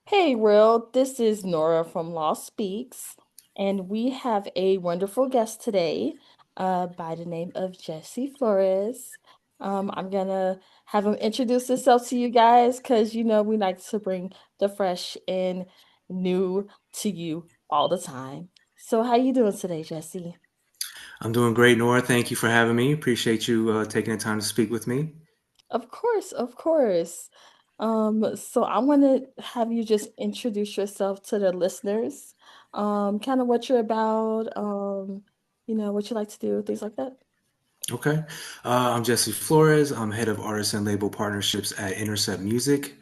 Hey, Will, this is Nora from Law Speaks, and we have a wonderful guest today by the name of Jesse Flores. I'm gonna have him introduce himself to you guys because we like to bring the fresh and new to you all the time. So, how you doing today, Jesse? I'm doing great, Nora. Thank you for having me. Appreciate you taking the time to speak with me. Of course, of course. So I want to have you just introduce yourself to the listeners, kind of what you're about, what you like to do, things like that. Okay. I'm Jesse Flores. I'm head of artist and label partnerships at Intercept Music,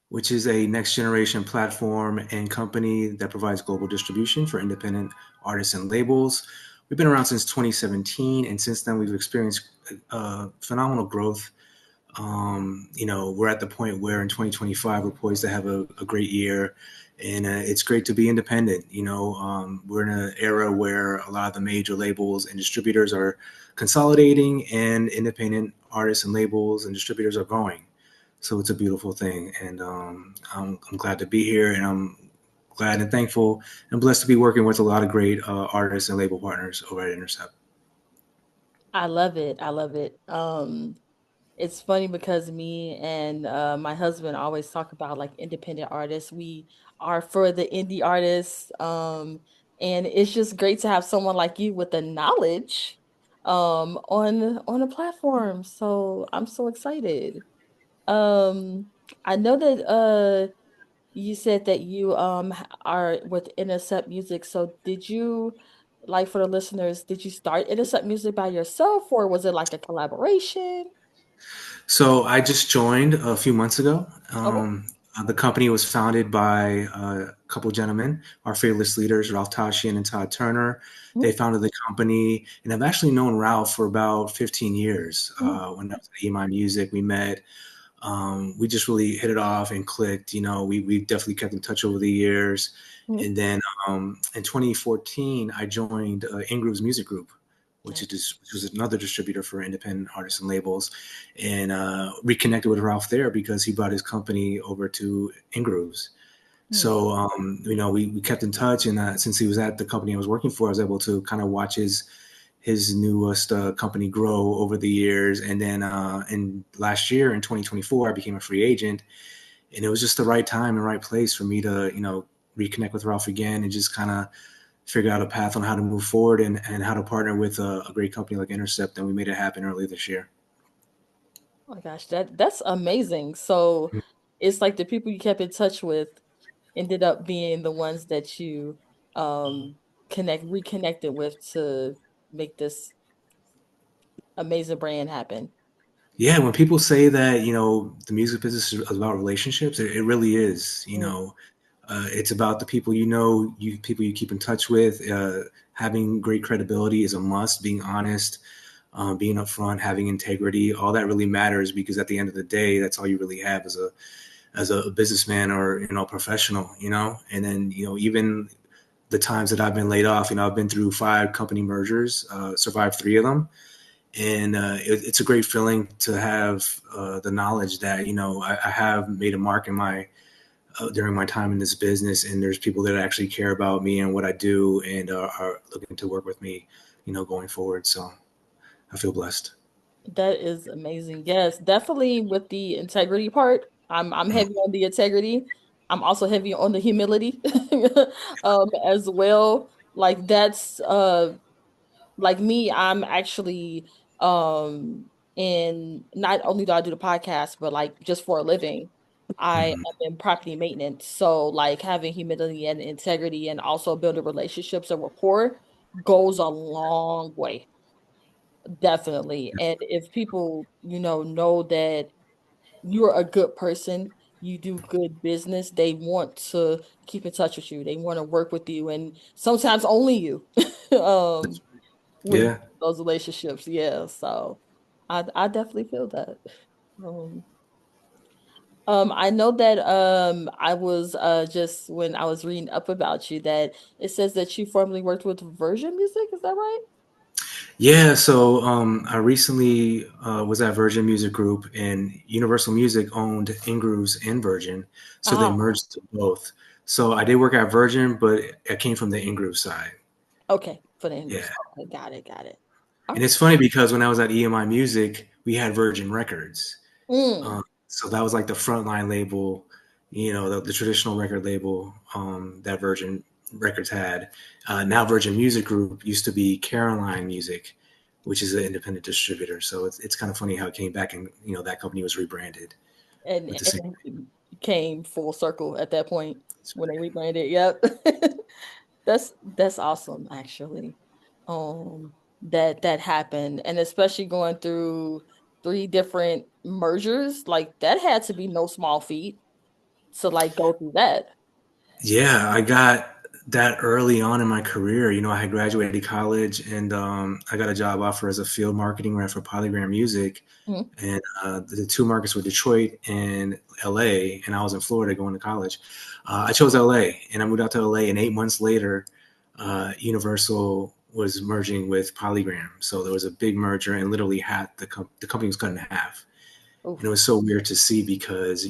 which is a next generation platform and company that provides global distribution for independent artists and labels. We've been around since 2017, and since then we've experienced phenomenal growth. We're at the point where in 2025 we're poised to have a great year, and it's great to be independent. We're in an era where a lot of the major labels and distributors are consolidating, and independent artists and labels and distributors are growing. So it's a beautiful thing, and I'm glad to be here, and I'm glad and thankful and blessed to be working with a lot of great artists and label partners over at Intercept. I love it. I love it. It's funny because me and my husband always talk about like independent artists. We are for the indie artists, and it's just great to have someone like you with the knowledge, on a platform. So I'm so excited. Um, I know that you said that you are with Intercept Music. So did you, like, for the listeners, did you start Intercept Music by yourself or was it like a collaboration? So I just joined a few months ago. Okay. The company was founded by a couple gentlemen, our fearless leaders, Ralph Tashian and Todd Turner. They Mhm. founded the company, and I've actually known Ralph for about 15 years. Mhm. When I was at EMI Music, we met. We just really hit it off and clicked. We definitely kept in touch over the years. Mhm. And then in 2014, I joined Ingroove's Music Group, which was another distributor for independent artists and labels, and reconnected with Ralph there because he brought his company over to Ingrooves. Mhm. So, we kept in touch, and since he was at the company I was working for, I was able to kind of watch his newest company grow over the years. And then in last year, in 2024, I became a free agent, and it was just the right time and right place for me to, reconnect with Ralph again and just kind of figure out a path on how to move forward and how to partner with a great company like Intercept. And we made it happen early this year. Oh my gosh, that's amazing. So it's like the people you kept in touch with ended up being the ones that you reconnected with to make this amazing brand happen. Yeah, when people say that, the music business is about relationships, it really is. Mm. It's about the people people you keep in touch with. Having great credibility is a must. Being honest, being upfront, having integrity, all that really matters because at the end of the day, that's all you really have as a businessman or professional. And then even the times that I've been laid off, I've been through 5 company mergers, survived 3 of them, and it's a great feeling to have the knowledge that I have made a mark in my during my time in this business, and there's people that actually care about me and what I do, and are looking to work with me, going forward. So I feel blessed. That is amazing. Yes, definitely with the integrity part. I'm heavy on the integrity. I'm also heavy on the humility as well. Like that's like me, I'm actually in not only do I do the podcast, but like just for a living, I Mhm. am in property maintenance. So like having humility and integrity and also building relationships and rapport goes a long way. Definitely. And if people, know that you're a good person, you do good business, they want to keep in touch with you. They want to work with you and sometimes only you. Um, with Yeah. those relationships. Yeah. So I definitely feel that. Um, I know that I was just when I was reading up about you that it says that you formerly worked with Version Music, is that right? Yeah, so I recently was at Virgin Music Group, and Universal Music owned Ingrooves and Virgin, so they Ah, merged both. So I did work at Virgin, but I came from the Ingrooves side. okay, for the English. Yeah, Okay, got it, got it. All and it's right. funny because when I was at EMI Music, we had Virgin Records. Mm, So that was like the frontline label, the traditional record label that Virgin Records had. Now Virgin Music Group used to be Caroline Music, which is an independent distributor. So it's kind of funny how it came back and that company was rebranded with the same. and it came full circle at that point when they rebranded. Yep. That's awesome actually. That happened, and especially going through three different mergers, like that had to be no small feat to like go through that. Yeah, I got that early on in my career. I had graduated college and I got a job offer as a field marketing rep for Polygram Music. Mhm. And the two markets were Detroit and LA, and I was in Florida going to college. I chose LA, and I moved out to LA, and 8 months later, Universal was merging with Polygram. So there was a big merger, and literally the company was cut in half. And it Oof. was so weird to see because,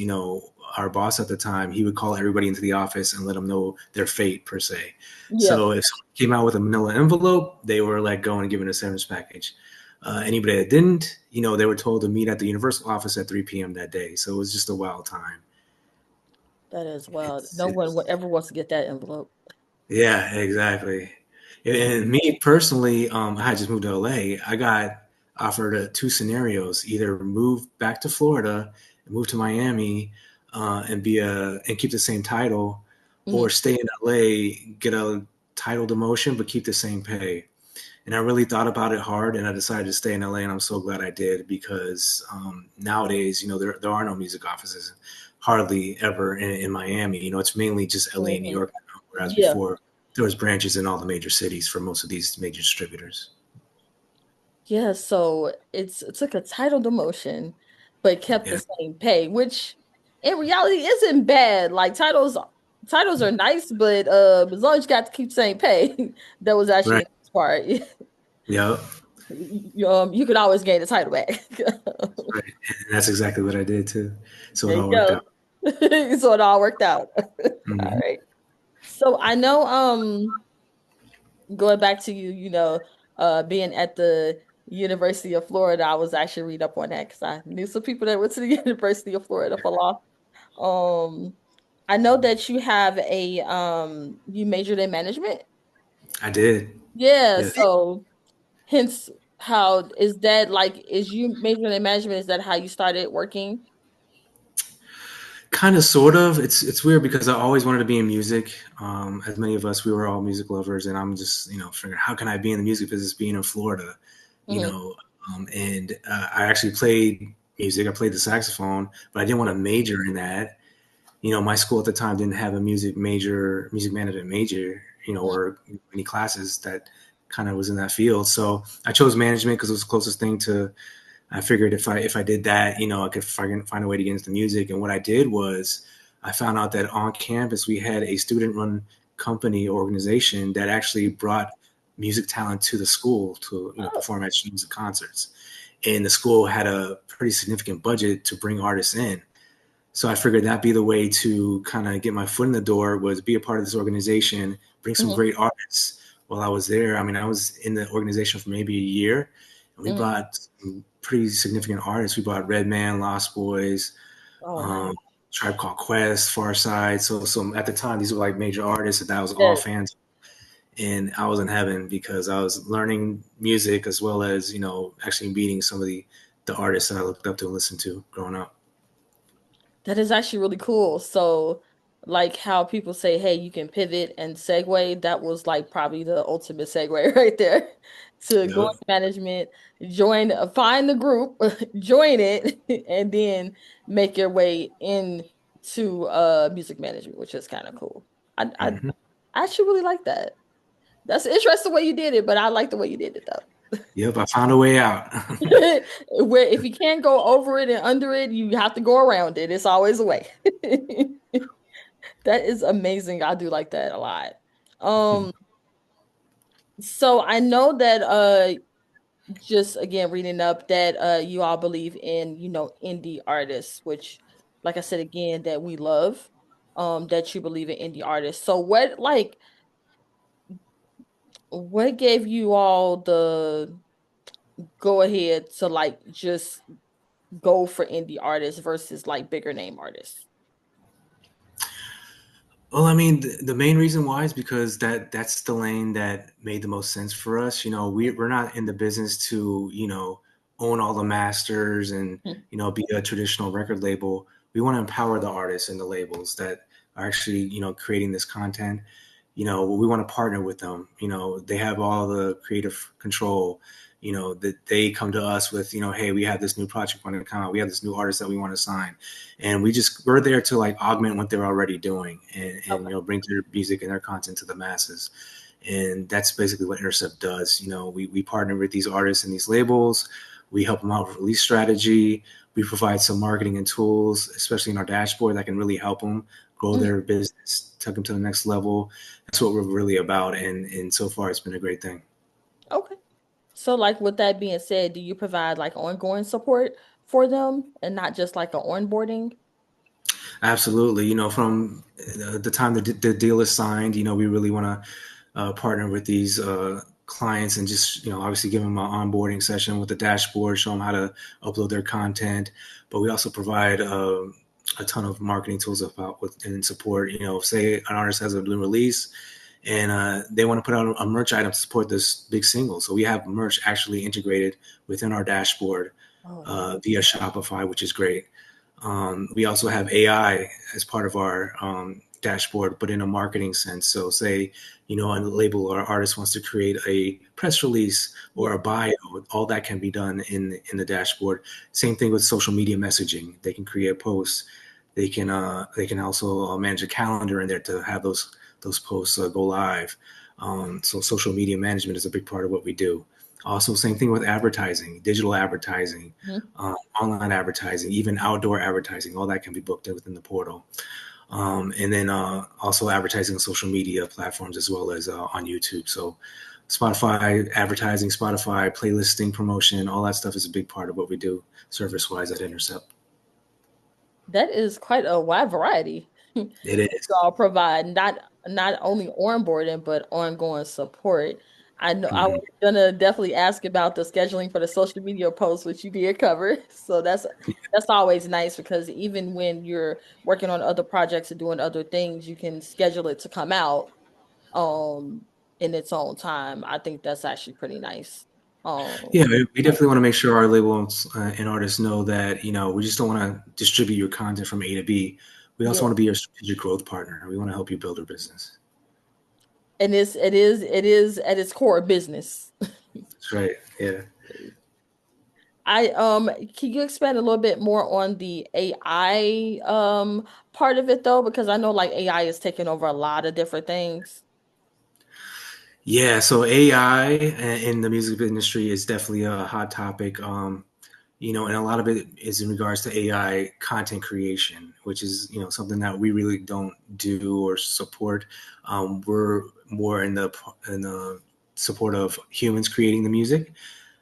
our boss at the time, he would call everybody into the office and let them know their fate per se. Yeah, So if someone came out with a manila envelope, they were let go and given a severance package. Anybody that didn't, they were told to meet at the Universal office at 3 p.m. that day. So it was just a wild time. that is wild. It's, No one it's ever wants to get that envelope. Yeah, exactly. And me personally, I had just moved to LA. I got offered two scenarios: either move back to Florida, move to Miami, and keep the same title, Mhm. or stay in LA, get a title demotion, but keep the same pay. And I really thought about it hard, and I decided to stay in LA, and I'm so glad I did because nowadays, there are no music offices, hardly ever in Miami. It's mainly just LA and New Mhm. York now, whereas Yeah. before there was branches in all the major cities for most of these major distributors. Yeah, so it took a title demotion, but kept the Yeah, same pay, which in reality isn't bad. Like titles are nice, but as long as you got to keep the same pay, that was actually right. the best part. Yep. You could always gain the title back. Right. And that's exactly what I did too. So it There you all worked go. out. So it all worked out. All Hmm. right. So I know going back to being at the University of Florida, I was actually read up on that because I knew some people that went to the University of Florida for law. Um, I know that you have you majored in management. I did. Yeah, Yes. so hence how is that like is you majoring in management, is that how you started working? Kind of, sort of. It's weird because I always wanted to be in music. As many of us, we were all music lovers, and I'm just figuring how can I be in the music business being in Florida, you Hmm. know. And I actually played music. I played the saxophone, but I didn't want to major in that. My school at the time didn't have a music management major, or any classes that kind of was in that field. So I chose management because it was the closest thing to. I figured if I did that, I could find a way to get into the music. And what I did was I found out that on campus we had a student run company organization that actually brought music talent to the school to Oh, perform at shows and concerts. And the school had a pretty significant budget to bring artists in. So I figured that'd be the way to kind of get my foot in the door, was be a part of this organization, bring some mhm, great artists while I was there. I mean, I was in the organization for maybe a year, and we mhm. brought some pretty significant artists. We brought Redman, Lost Boys, Oh, nice. um, Tribe Called Quest, Far Side. So at the time, these were like major artists that I was all Yeah. fans of. And I was in heaven because I was learning music as well as, actually meeting some of the artists that I looked up to and listened to growing up. That is actually really cool. So, like how people say, hey, you can pivot and segue, that was like probably the ultimate segue right there to go Yep. into management, find the group, join it, and then make your way into music management, which is kind of cool. I Hmm. actually really like that. That's interesting the way you did it, but I like the way you did it though. Yep, I found a way out. Where if you can't go over it and under it, you have to go around it. It's always a way. That is amazing. I do like that a lot. Um, so I know that just again reading up that you all believe in, indie artists, which like I said again, that we love, that you believe in indie artists. So what gave you all the go ahead to like just go for indie artists versus like bigger name artists? Well, I mean, the main reason why is because that's the lane that made the most sense for us. We're not in the business to, own all the masters and, Hmm. be a traditional record label. We want to empower the artists and the labels that are actually, creating this content. We want to partner with them. They have all the creative control. That they come to us with, hey, we have this new project want to come out. We have this new artist that we want to sign, and we're there to like augment what they're already doing, and Okay. bring their music and their content to the masses. And that's basically what Intercept does. We partner with these artists and these labels. We help them out with release strategy. We provide some marketing and tools, especially in our dashboard, that can really help them grow Mhm. their business, take them to the next level. That's what we're really about, and so far it's been a great thing. Okay. So like with that being said, do you provide like ongoing support for them and not just like a onboarding? Absolutely. From the time the deal is signed, we really want to partner with these clients and just, obviously give them an onboarding session with the dashboard, show them how to upload their content. But we also provide a ton of marketing tools about with and support. Say an artist has a new release and they want to put out a merch item to support this big single. So we have merch actually integrated within our dashboard Oh, nice. via Shopify, which is great. We also have AI as part of our dashboard, but in a marketing sense. So, say, a label or artist wants to create a press release or Yeah. a bio, all that can be done in the dashboard. Same thing with social media messaging. They can create posts. They can also manage a calendar in there to have those posts go live. So, social media management is a big part of what we do. Also, same thing with advertising, digital advertising, Mhm. online advertising, even outdoor advertising. All that can be booked within the portal. And then also advertising on social media platforms as well as on YouTube. So Spotify advertising, Spotify playlisting, promotion, all that stuff is a big part of what we do service wise at Intercept. That is quite a wide variety that It is. y'all provide, not only onboarding but ongoing support. I know I Mhm. was gonna definitely ask about the scheduling for the social media posts, which you did cover. So that's always nice because even when you're working on other projects and doing other things, you can schedule it to come out um in its own time. I think that's actually pretty nice. Yeah, Um we definitely want to make sure our labels and artists know that, we just don't want to distribute your content from A to B. We also yeah. want to be your strategic growth partner. We want to help you build your business. And it is at its core business. That's right. Yeah. I can you expand a little bit more on the AI part of it though? Because I know like AI is taking over a lot of different things. Yeah, so AI in the music industry is definitely a hot topic. And a lot of it is in regards to AI content creation, which is, something that we really don't do or support. We're more in the support of humans creating the music.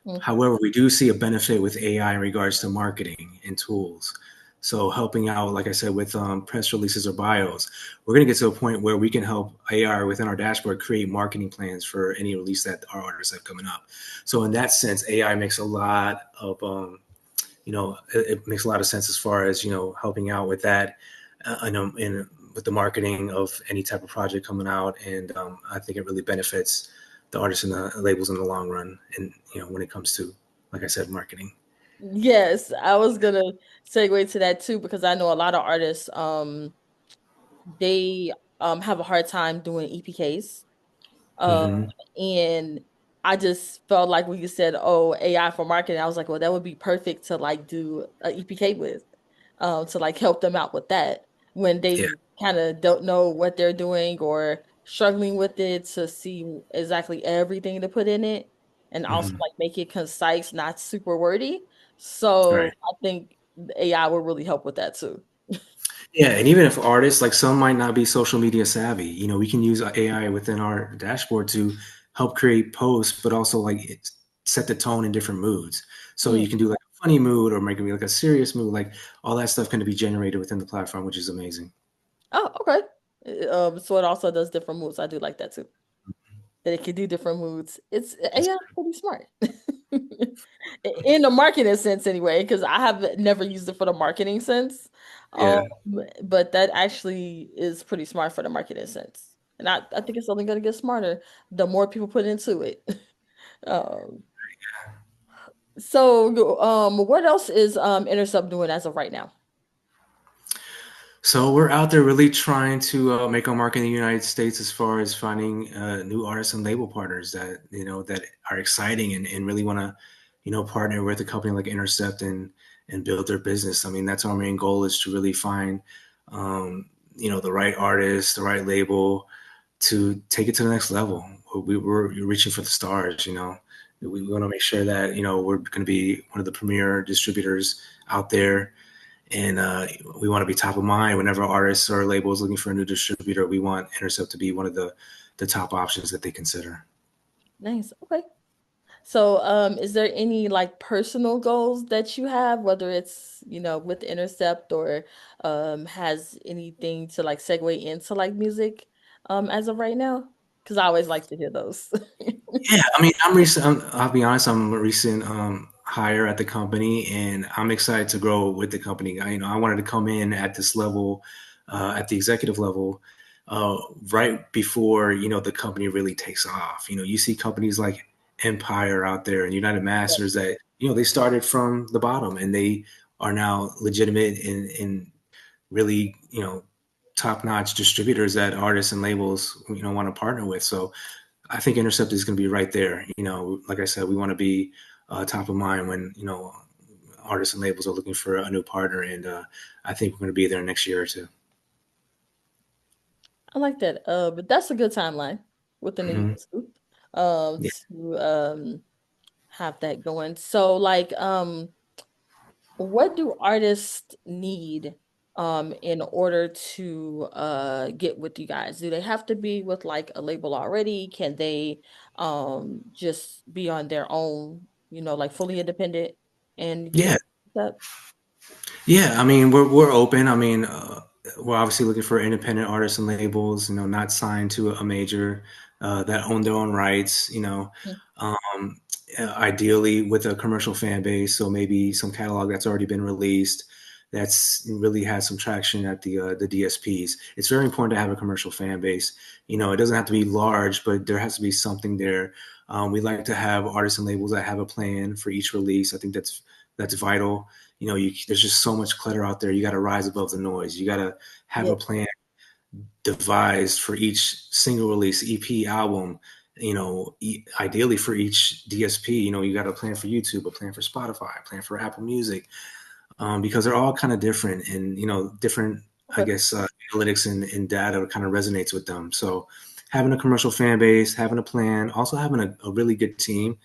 Mhm. However, we do see a benefit with AI in regards to marketing and tools. So helping out, like I said, with press releases or bios, we're going to get to a point where we can help AI within our dashboard create marketing plans for any release that our artists have coming up. So in that sense, AI makes a lot of, it makes a lot of sense as far as, helping out with that, with the marketing of any type of project coming out. And I think it really benefits the artists and the labels in the long run. And, when it comes to, like I said, marketing. Yes, I was gonna segue to that too because I know a lot of artists they have a hard time doing EPKs. Um, Hmm. and I just felt like when you said, "Oh, AI for marketing," I was like, "Well, that would be perfect to like do a EPK with, to like help them out with that when Yeah. they kind of don't know what they're doing or struggling with it to see exactly everything to put in it, and also Hmm. like make it concise, not super wordy." Right. So I think AI will really help with that too. Yeah, and even if artists, like some might not be social media savvy, we can use AI within our dashboard to help create posts, but also like set the tone in different moods. So Mm. you can do like a funny mood or make it be like a serious mood. Like all that stuff can be generated within the platform, which is amazing. Oh, okay. So it also does different moods. I do like that too. That it can do different moods. It's It's, AI is pretty smart. In the marketing sense anyway, because I have never used it for the marketing sense. Um, yeah. but that actually is pretty smart for the marketing sense. And I think it's only gonna get smarter the more people put into it. Um, what else is Intercept doing as of right now? So we're out there really trying to make our mark in the United States as far as finding new artists and label partners that that are exciting and really want to partner with a company like Intercept and build their business. I mean, that's our main goal is to really find the right artist, the right label to take it to the next level. We're reaching for the stars. We want to make sure that we're going to be one of the premier distributors out there, and we want to be top of mind whenever artists or labels looking for a new distributor. We want Intercept to be one of the top options that they consider. Nice. Okay. So, is there any like personal goals that you have, whether it's, with Intercept or has anything to like segue into like music as of right now? Because I always like to hear those. Yeah, I mean, I'm recent. I'll be honest. I'm a recent hire at the company, and I'm excited to grow with the company. I wanted to come in at this level, at the executive level, uh, right before the company really takes off. You see companies like Empire out there and United Masters that they started from the bottom and they are now legitimate and really top notch distributors that artists and labels want to partner with. So I think Intercept is going to be right there. Like I said, we want to be top of mind when artists and labels are looking for a new partner, and I think we're going to be there next year or two. I like that. But that's a good timeline within the Hmm. years Yeah, to have that going. So like what do artists need in order to get with you guys? Do they have to be with like a label already? Can they just be on their own, like fully independent and get yeah, with that? yeah. I mean, we're open. I mean, we're obviously looking for independent artists and labels. Not signed to a major that own their own rights. Mm. Um, ideally with a commercial fan base, so maybe some catalog that's already been released that's really has some traction at the DSPs. It's very important to have a commercial fan base. It doesn't have to be large, but there has to be something there. We like to have artists and labels that have a plan for each release. I think that's vital. There's just so much clutter out there. You got to rise above the noise. You got to have Yeah, a plan devised for each single release, EP, album. Ideally for each DSP, you got a plan for YouTube, a plan for Spotify, a plan for Apple Music, because they're all kind of different, and different. I okay. guess analytics and data kind of resonates with them. So having a commercial fan base, having a plan, also having a really good team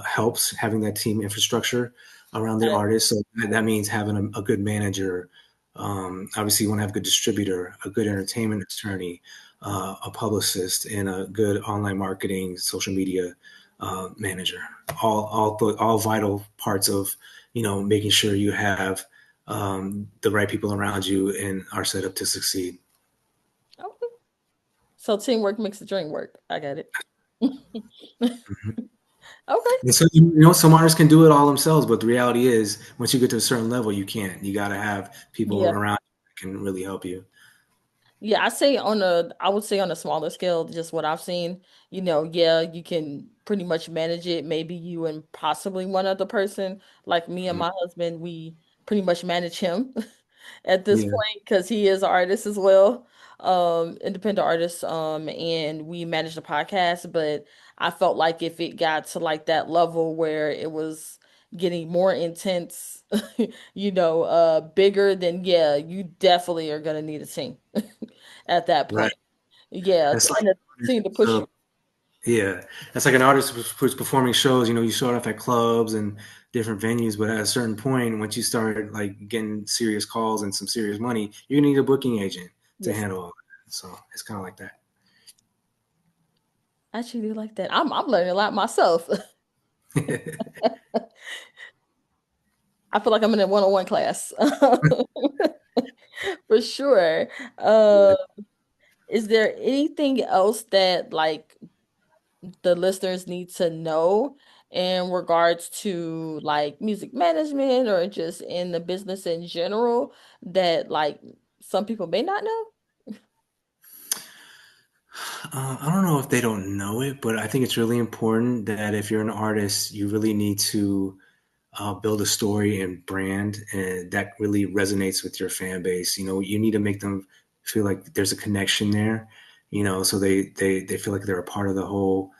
helps. Having that team infrastructure around the artist, so that means having a good manager. Obviously, you want to have a good distributor, a good entertainment attorney, a publicist, and a good online marketing, social media manager. All vital parts of making sure you have the right people around you and are set up to succeed. Okay. So teamwork makes the dream work. I got it. Mhm. Okay. And so, some artists can do it all themselves, but the reality is, once you get to a certain level, you can't. You got to have people Yeah. around you that can really help you. Yeah, I would say on a smaller scale, just what I've seen, yeah, you can pretty much manage it. Maybe you and possibly one other person, like me and Mhm. my husband, we pretty much manage him at this Yeah, point because he is an artist as well, independent artist, and we manage the podcast. But I felt like if it got to like that level where it was getting more intense, bigger, then yeah, you definitely are gonna need a team at that right. point. Yeah, That's like and a team to push so you. yeah, that's like an artist who's performing shows. You start off at clubs and different venues, but at a certain point, once you start like getting serious calls and some serious money, you're gonna need a booking agent to Yes, handle all that. So it's kind of like that. I actually do like that. I'm learning a lot myself. I feel like I'm in a one-on-one class. For sure. Uh, is there anything else that like the listeners need to know in regards to like music management or just in the business in general that like some people may not know? I don't know if they don't know it, but I think it's really important that if you're an artist, you really need to build a story and brand, and that really resonates with your fan base. You know, you need to make them feel like there's a connection there. You know, so they feel like they're a part of the whole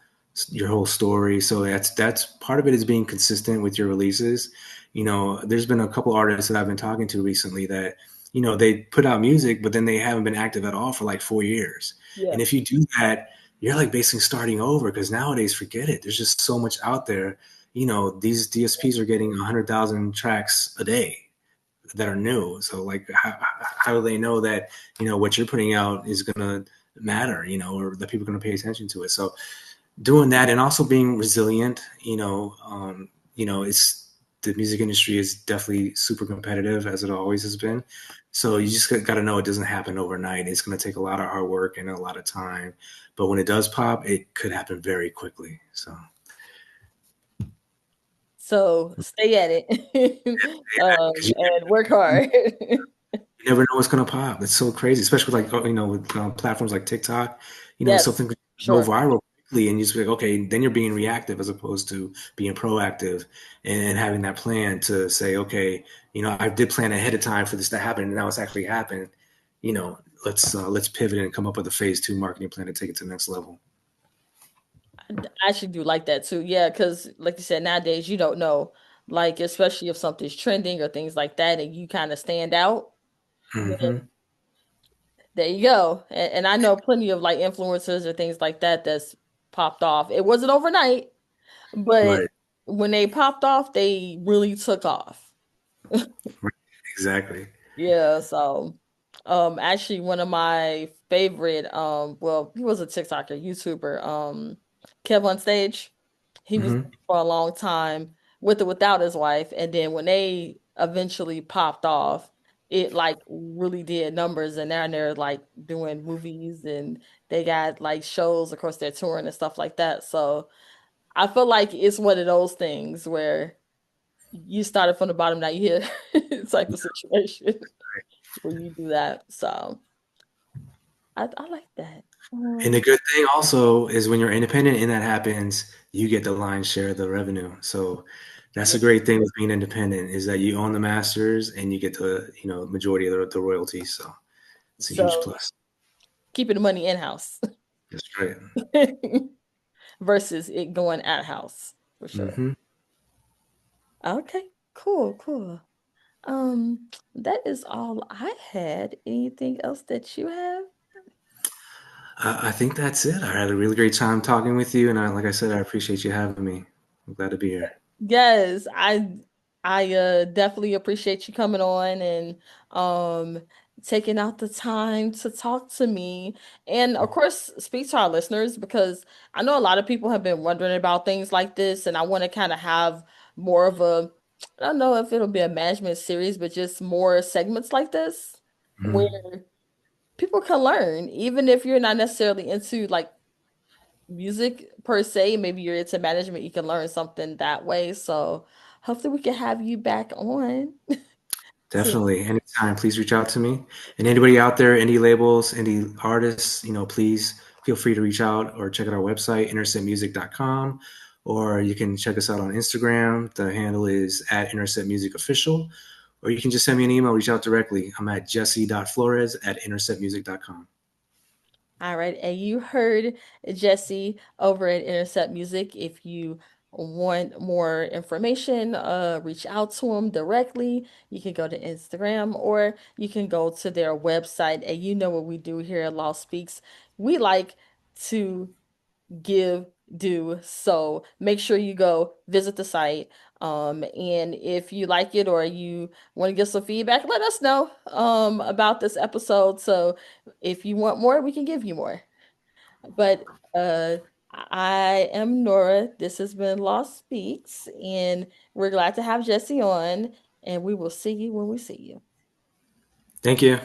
your whole story. So that's part of it is being consistent with your releases. You know, there's been a couple artists that I've been talking to recently that they put out music, but then they haven't been active at all for like 4 years. Yeah. And if you do that, you're like basically starting over because nowadays, forget it. There's just so much out there. These DSPs are getting 100,000 tracks a day that are new. So like, how do they know that, what you're putting out is going to matter, or that people are going to pay attention to it? So doing that and also being resilient, it's the music industry is definitely super competitive as it always has been. So you just got to know it doesn't happen overnight. It's going to take a lot of hard work and a lot of time. But when it does pop, it could happen very quickly. So So stay at it because you and work hard. you never know what's going to pop. It's so crazy, especially like with platforms like TikTok. Yes, Something could go sure. viral quickly, and you just be like, okay, then you're being reactive as opposed to being proactive and having that plan to say, okay, I did plan ahead of time for this to happen, and now it's actually happened. You know, let's pivot and come up with a phase 2 marketing plan to take it to the next level. I actually do like that too. Yeah, because like you said, nowadays you don't know, like especially if something's trending or things like that, and you kind of stand out. Then Hmm. there you go. And I know plenty of like influencers or things like that that's popped off. It wasn't overnight, but Right. when they popped off, they really took off. Right. Exactly. Yeah, so actually one of my favorite well, he was a TikToker, YouTuber, Kev on Stage. He was Hmm. for a long time with or without his wife, and then when they eventually popped off, it like really did numbers, and now they're like doing movies and they got like shows, of course they're touring and stuff like that. So I feel like it's one of those things where you started from the bottom, now you're here type of situation when you do that. So I like that. And the good thing also is when you're independent and that happens, you get the lion's share of the revenue. So that's Yeah. a great thing with being independent is that you own the masters and you get the majority of the royalties. So it's a huge So plus. keeping the money in house That's right. versus it going at house for sure. Hmm. Okay, cool, cool. That is all I had. Anything else that you have? I think that's it. I had a really great time talking with you, and like I said, I appreciate you having me. I'm glad to be here. Yes, I definitely appreciate you coming on and um taking out the time to talk to me and of course speak to our listeners because I know a lot of people have been wondering about things like this and I want to kind of have more of a I don't know if it'll be a management series but just more segments like this where Hmm. people can learn even if you're not necessarily into like music per se. Maybe you're into management, you can learn something that way. So hopefully we can have you back on to Definitely. Anytime, please reach out to me. And anybody out there, any labels, any artists, please feel free to reach out or check out our website, interceptmusic.com, or you can check us out on Instagram. The handle is at Intercept Music Official, or you can just send me an email, reach out directly. I'm at jesse.flores@interceptmusic.com. all right. And you heard Jesse over at Intercept Music. If you want more information, reach out to him directly. You can go to Instagram or you can go to their website. And you know what we do here at Law Speaks. We like to give due. So make sure you go visit the site. And if you like it or you want to get some feedback, let us know about this episode. So if you want more, we can give you more. But I am Nora. This has been Lost Speaks, and we're glad to have Jesse on, and we will see you when we see you. Thank you.